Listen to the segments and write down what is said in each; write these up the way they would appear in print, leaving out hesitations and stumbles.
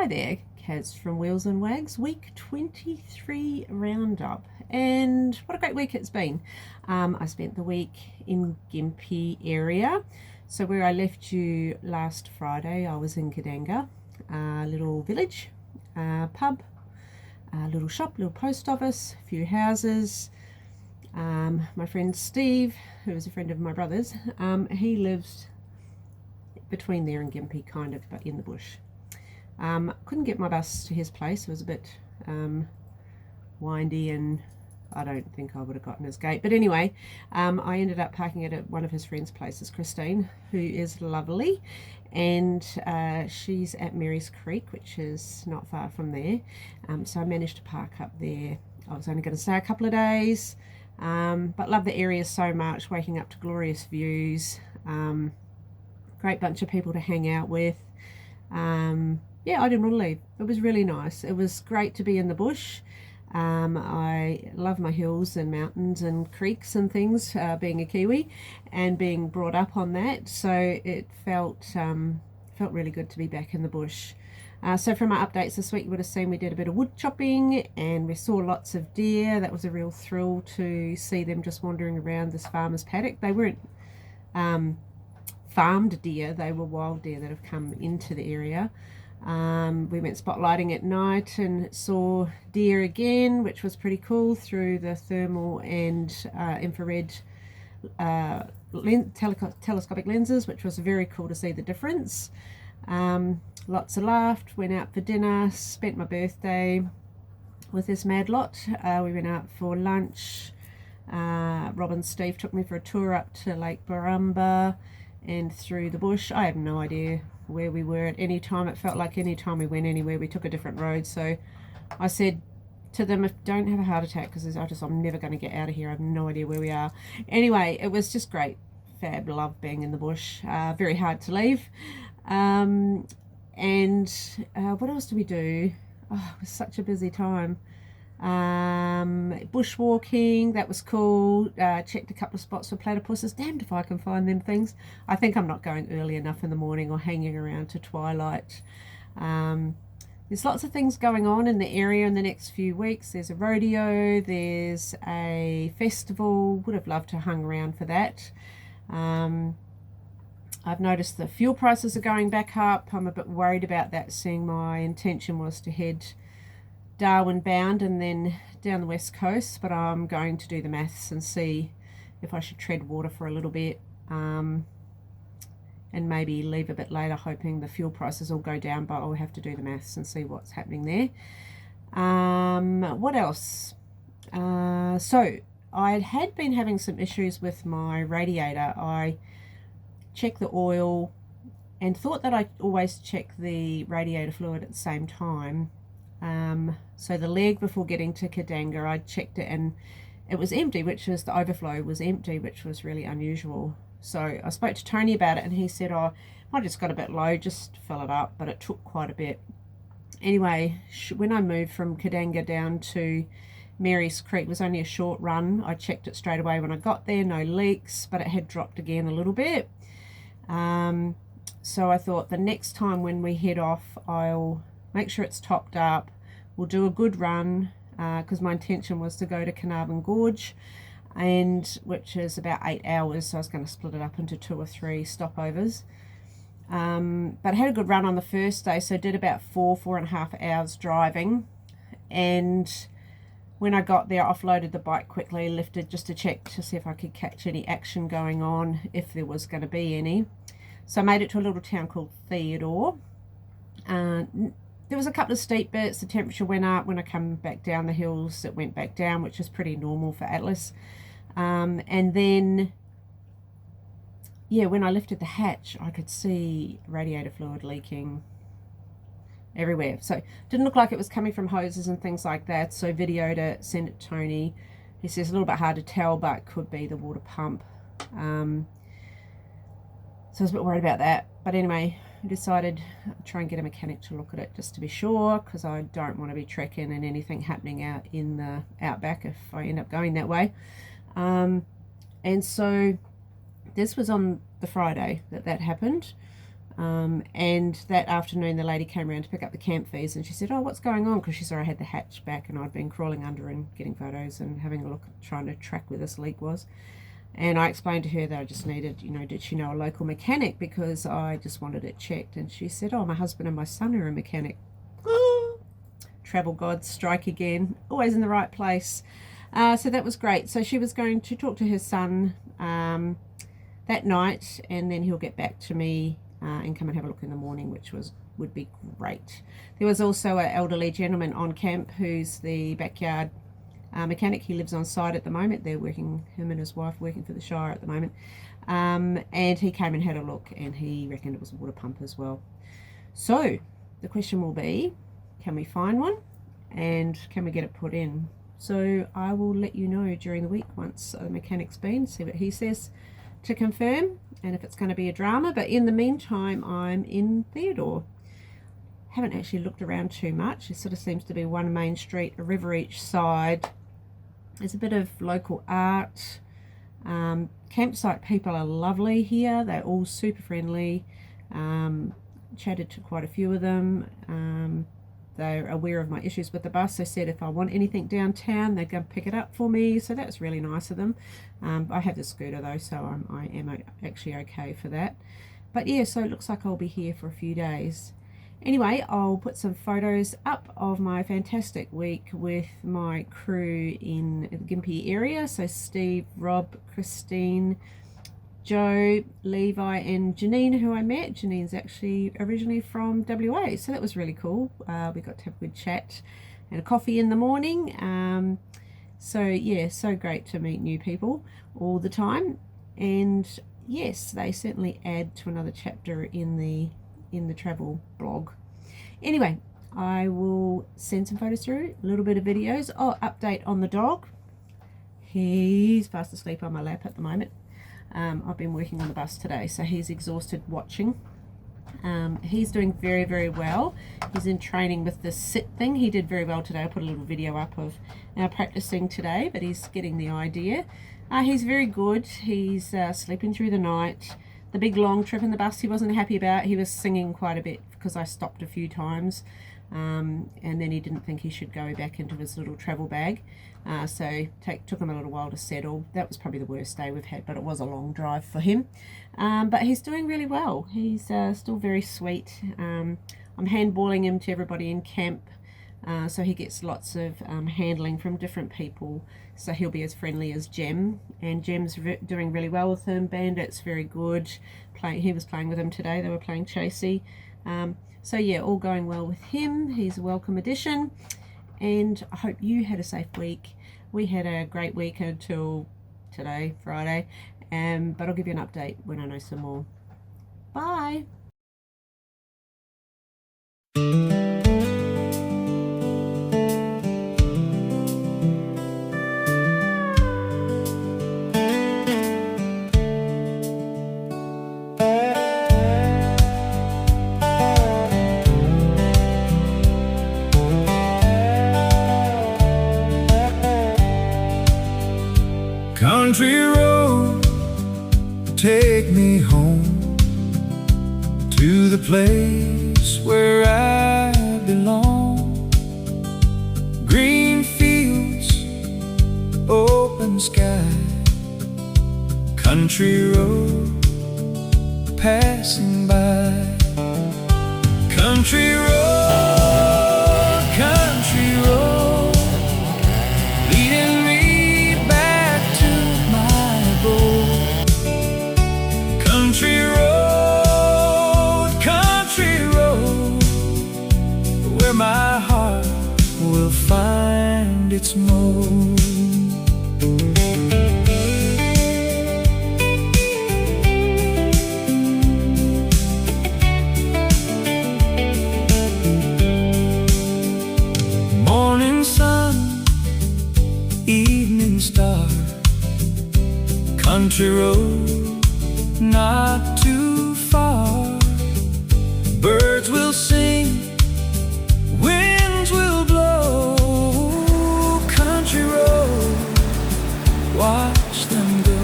Hi there, Kaz from Wheels and Wags, week 23 roundup. And what a great week it's been. I spent the week in Gympie area. So where I left you last Friday, I was in Kadanga, a little village, pub, a little shop, little post office, a few houses. My friend Steve, who was a friend of my brother's, he lives between there and Gympie, kind of, but in the bush. Couldn't get my bus to his place. It was a bit windy, and I don't think I would have gotten his gate. But anyway, I ended up parking it at one of his friends' places, Christine, who is lovely, and she's at Mary's Creek, which is not far from there. So I managed to park up there. I was only going to stay a couple of days, but love the area so much, waking up to glorious views, great bunch of people to hang out with. Yeah, I didn't want to leave. It was really nice. It was great to be in the bush. I love my hills and mountains and creeks and things, being a Kiwi and being brought up on that. So it felt really good to be back in the bush. So from our updates this week, you would have seen we did a bit of wood chopping and we saw lots of deer. That was a real thrill to see them just wandering around this farmer's paddock. They weren't farmed deer, they were wild deer that have come into the area. We went spotlighting at night and saw deer again, which was pretty cool, through the thermal and infrared telescopic lenses, which was very cool to see the difference. Lots of laughed, went out for dinner, spent my birthday with this mad lot. We went out for lunch. Rob and Steve took me for a tour up to Lake Barumba and through the bush. I have no idea where we were at any time. It felt like any time we went anywhere, we took a different road. So I said to them, if don't have a heart attack, because I'm never going to get out of here. I have no idea where we are. Anyway, it was just great. Fab. Love being in the bush. Very hard to leave. And what else did we do? Oh, it was such a busy time. Bushwalking, that was cool. Checked a couple of spots for platypuses. Damned if I can find them things. I think I'm not going early enough in the morning or hanging around to twilight. There's lots of things going on in the area in the next few weeks. There's a rodeo, there's a festival. Would have loved to hang around for that. I've noticed the fuel prices are going back up. I'm a bit worried about that, seeing my intention was to head Darwin bound and then down the west coast, but I'm going to do the maths and see if I should tread water for a little bit, and maybe leave a bit later, hoping the fuel prices will go down, but I'll have to do the maths and see what's happening there. What else? So I had been having some issues with my radiator. I checked the oil and thought that I always check the radiator fluid at the same time. So the leg before getting to Kadanga, I checked it and it was empty, which is the overflow was empty, which was really unusual. So I spoke to Tony about it and he said, oh, I just got a bit low, just fill it up, but it took quite a bit. Anyway, when I moved from Kadanga down to Mary's Creek, it was only a short run. I checked it straight away when I got there, no leaks, but it had dropped again a little bit. So I thought the next time when we head off, I'll make sure it's topped up. We'll do a good run, because my intention was to go to Carnarvon Gorge, which is about 8 hours, so I was going to split it up into 2 or 3 stopovers. But I had a good run on the first day, so I did about 4.5 hours driving. And when I got there, I offloaded the bike quickly, lifted just to check to see if I could catch any action going on, if there was going to be any. So I made it to a little town called Theodore. There was a couple of steep bits. The temperature went up. When I come back down the hills, it went back down, which is pretty normal for Atlas. And then, yeah, when I lifted the hatch, I could see radiator fluid leaking everywhere. So it didn't look like it was coming from hoses and things like that. So videoed it, sent it to Tony. He says a little bit hard to tell, but it could be the water pump. So I was a bit worried about that. But anyway, I decided I'd try and get a mechanic to look at it just to be sure, because I don't want to be trekking and anything happening out in the outback if I end up going that way. And so this was on the Friday that happened. And that afternoon the lady came around to pick up the camp fees, and she said, oh, what's going on? Because she saw I had the hatch back and I'd been crawling under and getting photos and having a look, trying to track where this leak was. And I explained to her that I just needed, did she know a local mechanic, because I just wanted it checked. And she said, oh, my husband and my son are a mechanic. Travel gods strike again, always in the right place. So that was great. So she was going to talk to her son that night, and then he'll get back to me and come and have a look in the morning, which would be great. There was also an elderly gentleman on camp who's the backyard mechanic. He lives on site at the moment. They're working, him and his wife working for the Shire at the moment. And he came and had a look, and he reckoned it was a water pump as well. So the question will be, can we find one, and can we get it put in? So I will let you know during the week once the mechanic's been, see what he says to confirm, and if it's going to be a drama. But in the meantime, I'm in Theodore. Haven't actually looked around too much. It sort of seems to be one main street, a river each side. There's a bit of local art. Campsite people are lovely here. They're all super friendly. Chatted to quite a few of them. They're aware of my issues with the bus. They said if I want anything downtown, they'd go pick it up for me. So that's really nice of them. I have the scooter though, so I am actually okay for that. But yeah, so it looks like I'll be here for a few days. Anyway, I'll put some photos up of my fantastic week with my crew in the Gympie area. So Steve, Rob, Christine, Joe, Levi, and Janine, who I met. Janine's actually originally from WA, so that was really cool. We got to have a good chat and a coffee in the morning. So yeah, so great to meet new people all the time. And yes, they certainly add to another chapter in the travel blog. Anyway, I will send some photos through, a little bit of videos. Oh, update on the dog. He's fast asleep on my lap at the moment. I've been working on the bus today, so he's exhausted watching. He's doing very, very well. He's in training with the sit thing. He did very well today. I put a little video up of our practicing today, but he's getting the idea. He's very good. He's sleeping through the night. The big long trip in the bus he wasn't happy about. He was singing quite a bit because I stopped a few times. And then he didn't think he should go back into his little travel bag. So took him a little while to settle. That was probably the worst day we've had, but it was a long drive for him. But he's doing really well. He's still very sweet. I'm handballing him to everybody in camp. So he gets lots of handling from different people. So he'll be as friendly as Jem. And Jem's doing really well with him. Bandit's very good. He was playing with him today. They were playing chasey. So yeah, all going well with him. He's a welcome addition. And I hope you had a safe week. We had a great week until today, Friday. But I'll give you an update when I know some more. Bye. Country road, take me home to the place where I belong. Green fields, open sky, country road passing by. Country road, country road, leading me back to my abode. Country road, where my heart will find its mode. Morning sun, evening star, country road, not too far. Birds will sing, winds will blow. Country road, watch them go.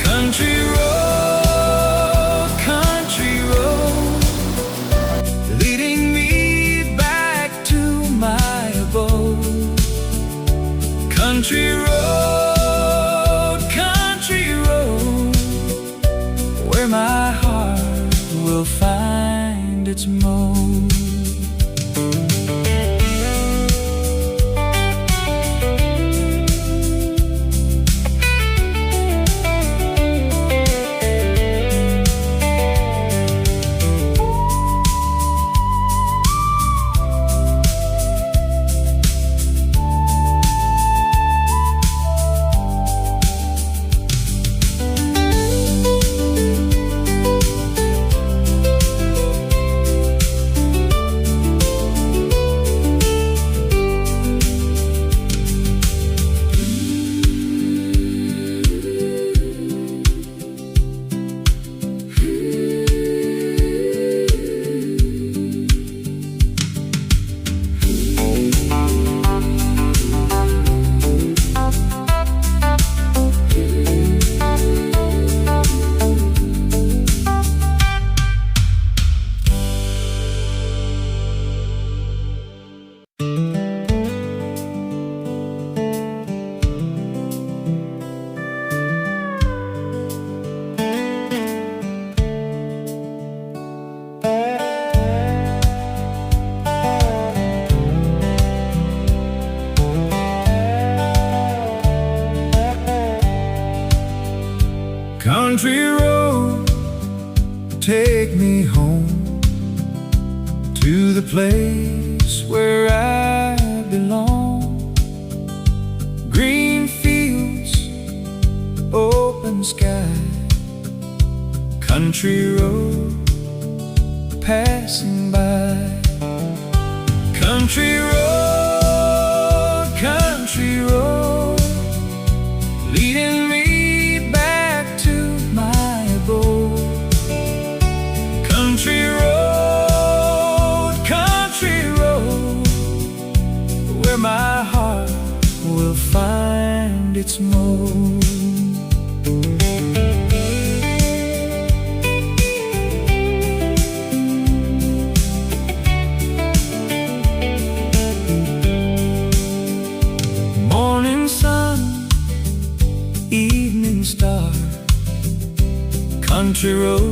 Country road, mode. Country road, take me home to the place where I belong. Green fields, open sky, country road passing by. Country road, leading me back to my abode. Country road, where my heart will find its mode. Morning sun, evening star, country road